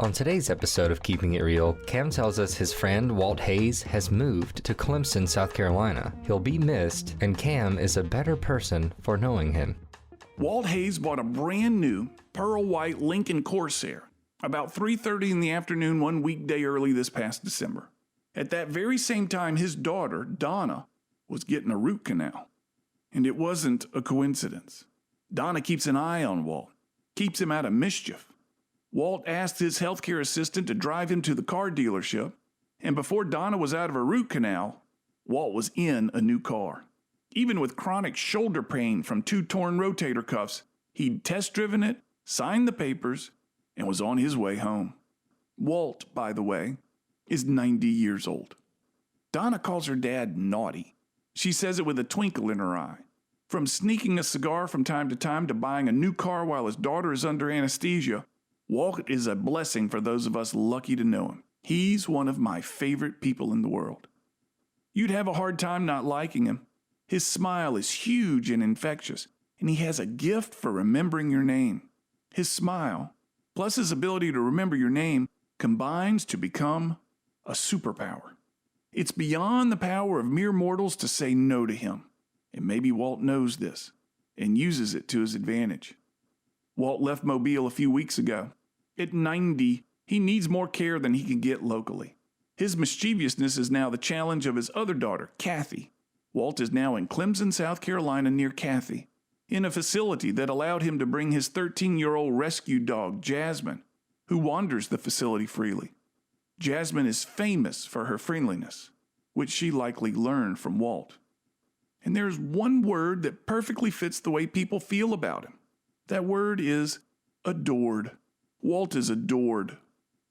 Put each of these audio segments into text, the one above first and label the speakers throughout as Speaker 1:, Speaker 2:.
Speaker 1: On today's episode of Keeping It Real, Cam tells us his friend Walt Hayes has moved to Clemson, South Carolina. He'll be missed, and Cam is a better person for knowing him.
Speaker 2: Walt Hayes bought a brand new pearl white Lincoln Corsair about 3:30 in the afternoon one weekday early this past December. At that very same time, his daughter, Donna, was getting a root canal. And it wasn't a coincidence. Donna keeps an eye on Walt, keeps him out of mischief. Walt asked his healthcare assistant to drive him to the car dealership, and before Donna was out of her root canal, Walt was in a new car. Even with chronic shoulder pain from 2 torn rotator cuffs, he'd test-driven it, signed the papers, and was on his way home. Walt, by the way, is 90 years old. Donna calls her dad naughty. She says it with a twinkle in her eye. From sneaking a cigar from time to time to buying a new car while his daughter is under anesthesia, Walt is a blessing for those of us lucky to know him. He's one of my favorite people in the world. You'd have a hard time not liking him. His smile is huge and infectious, and he has a gift for remembering your name. His smile, plus his ability to remember your name, combines to become a superpower. It's beyond the power of mere mortals to say no to him, and maybe Walt knows this and uses it to his advantage. Walt left Mobile a few weeks ago. At 90, he needs more care than he can get locally. His mischievousness is now the challenge of his other daughter, Kathy. Walt is now in Clemson, South Carolina, near Kathy, in a facility that allowed him to bring his 13-year-old rescue dog, Jasmine, who wanders the facility freely. Jasmine is famous for her friendliness, which she likely learned from Walt. And there's one word that perfectly fits the way people feel about him. That word is adored. Walt is adored.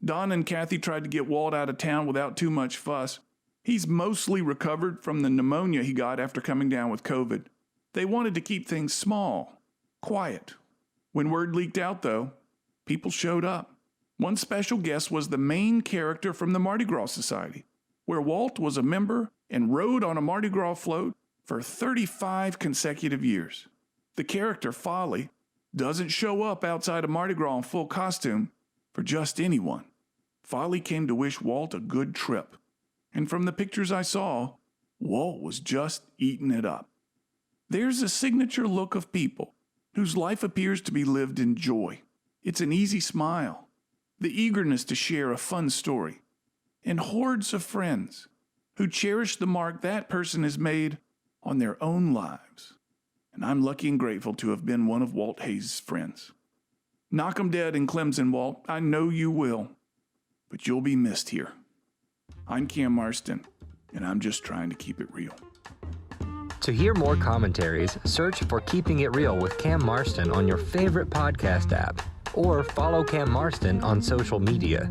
Speaker 2: Don and Kathy tried to get Walt out of town without too much fuss. He's mostly recovered from the pneumonia he got after coming down with COVID. They wanted to keep things small, quiet. When word leaked out, though, people showed up. One special guest was the main character from the Mardi Gras Society, where Walt was a member and rode on a Mardi Gras float for 35 consecutive years. The character, Folly, doesn't show up outside of Mardi Gras in full costume for just anyone. Folly came to wish Walt a good trip, and from the pictures I saw, Walt was just eating it up. There's a signature look of people whose life appears to be lived in joy. It's an easy smile, the eagerness to share a fun story, and hordes of friends who cherish the mark that person has made on their own lives. And I'm lucky and grateful to have been one of Walt Hayes' friends. Knock 'em dead in Clemson, Walt. I know you will. But you'll be missed here. I'm Cam Marston, and I'm just trying to keep it real.
Speaker 1: To hear more commentaries, search for Keeping It Real with Cam Marston on your favorite podcast app, or follow Cam Marston on social media.